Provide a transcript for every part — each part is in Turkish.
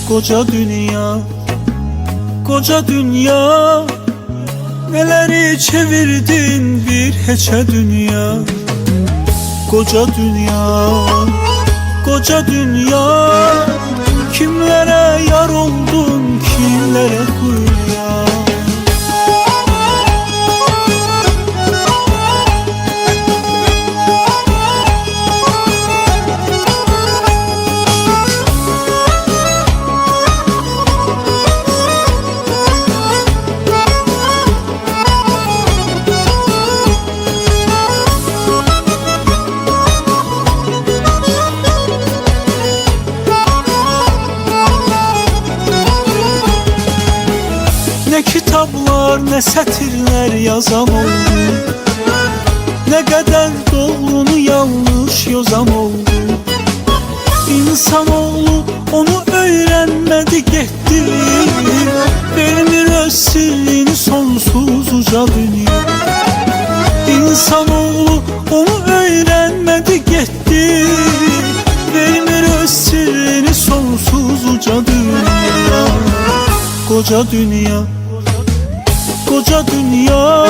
Koca dünya, koca dünya, neleri çevirdin bir heçe dünya. Koca dünya, koca dünya, kimlere yar oldun, kimlere kuyuya. Ne kitaplar ne sətirlər yazan oldu, ne kadar doğrunu yanlış yozan oldu. İnsanoğlu onu öğrenmedi gitti, vermir öz sirrini sonsuz uca dünya. İnsanoğlu onu öğrenmedi gitti, vermir öz sirrini sonsuz uca dünya. Koca dünya, koca dünya,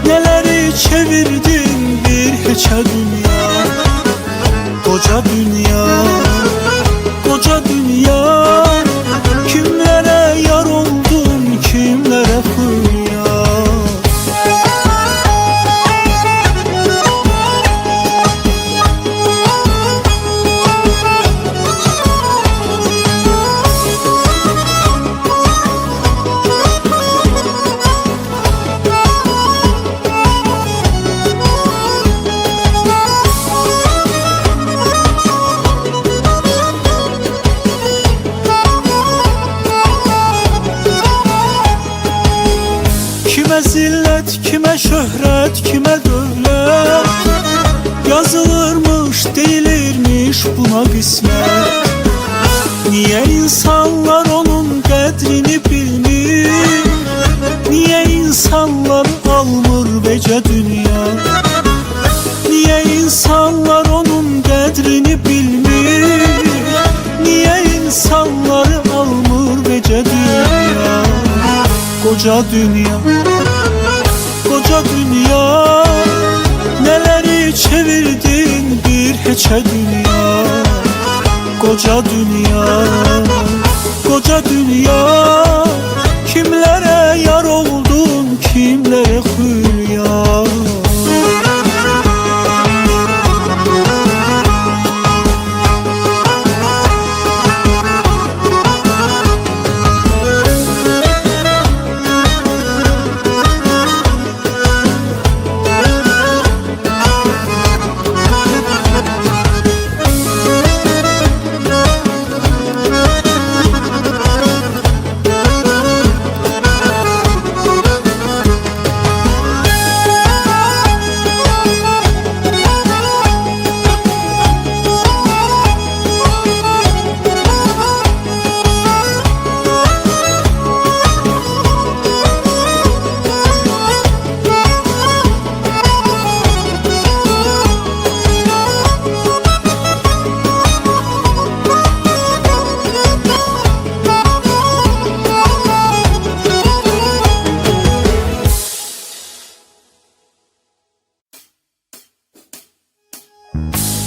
neleri çevirdin bir heçe dünya. Koca dünya, koca dünya, kimlere yar oldun, kimlere kuyuya. Kime zillet, kime şöhret, kime dövlet, yazılırmış, değilirmiş buna kısmet. Niye insanlar onun kadrini bilmir, niye insanlar almır bece dünya. Niye insanlar onun kadrini bilmir, niye insanlar almır bece dünya. Koca dünya, koca dünya, neleri çevirdin bir heçe dünya. Koca dünya, koca dünya, kimlere yar oldun, kimlere hülya.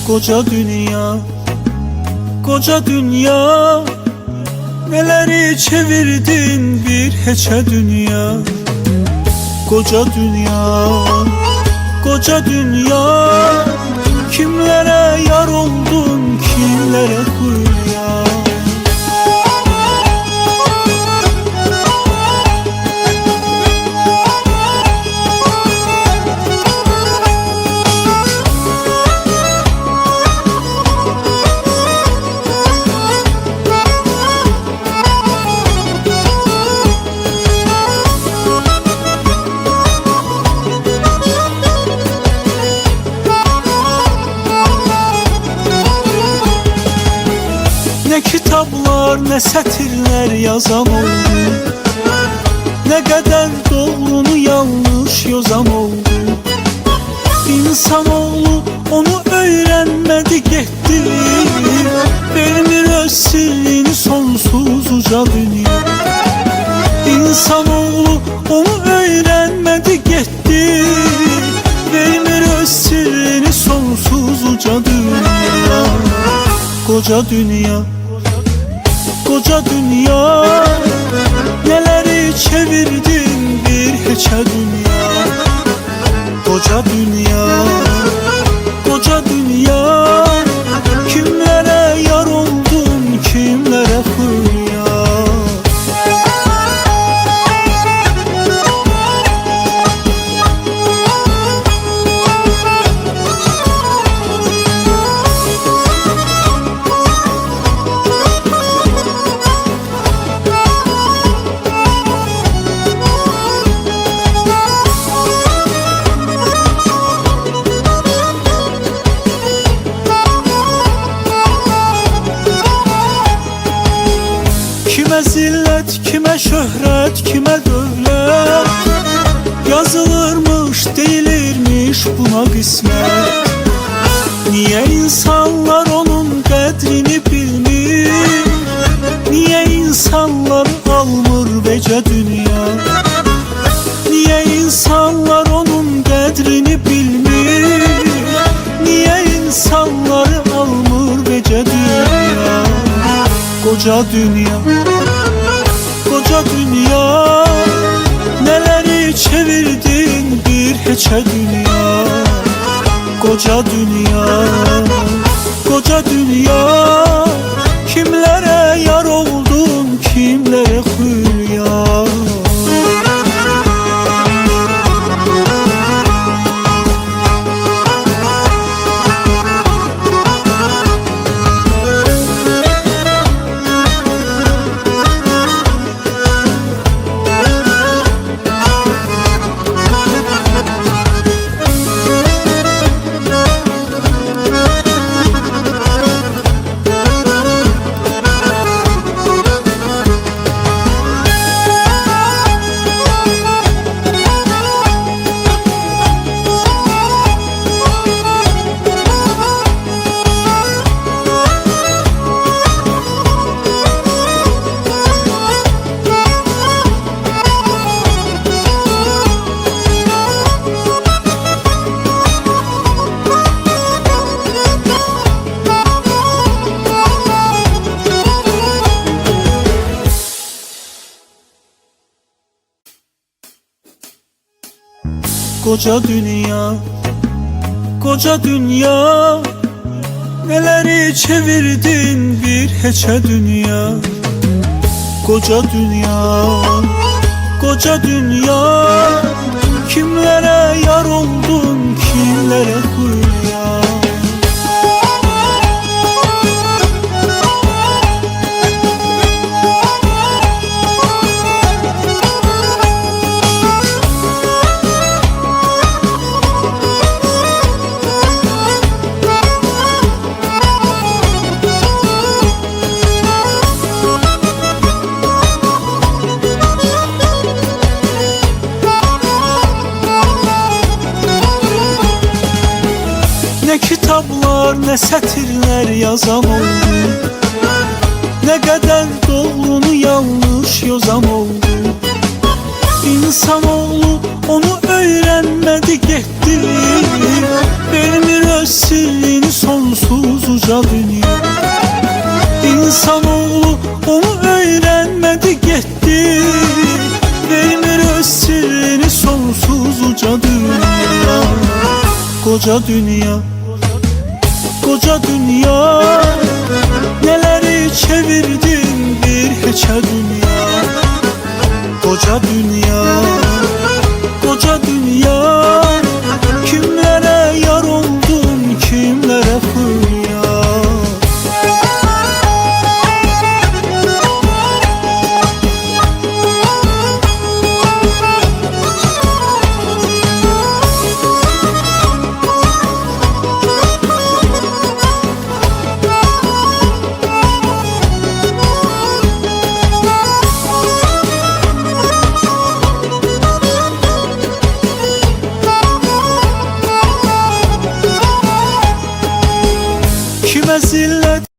Koca dünya, koca dünya, neleri çevirdin bir heçe dünya. Koca dünya, koca dünya, kimlere yar oldun, kimlere kuyuya. Ne kitaplar ne sətirlər yazan oldu, ne kadar doğrunu yanlış yozan oldu. İnsanoğlu onu öğrenmedi gitti, vermir öz sirrini Koca dünya, koca dünya, neleri çevirdin bir hiçe dünya. Koca dünya, koca dünya, kimlere yar oldun, kimlere hülya. Kime zillet, kime şöhret, kime dövlet, yazılırmış, değilirmiş buna kısmet. Niye insanlar onun kadrini bilmir? Niye insanlar almır vece dünya? Niye insanlar onun kadrini bilmir? Niye insanlar almır vece dünya? Koca dünya, koca dünya, neleri çevirdin bir hiçe dünya. Koca dünya, koca dünya, kimlere yar oldun, kimlere hülya. Koca dünya, koca dünya, neleri çevirdin bir hiçe dünya. Koca dünya, koca dünya, kimlere yar oldun, kimlere hülya. Ne kitaplar, ne sətirlər yazan oldu, ne kadar doğrunu yanlış yazan oldu. İnsanoğlu onu öğrenmedi gitti, vermir öz sirrini sonsuz uca dünya. İnsanoğlu onu öğrenmedi gitti, vermir öz sirrini sonsuz uca dünya. Koca dünya, koca dünya, neleri çevirdin bir hiçe dünya. Koca dünya, koca dünya, kimlere yar oldun, kimlere hülya. Kime zillet,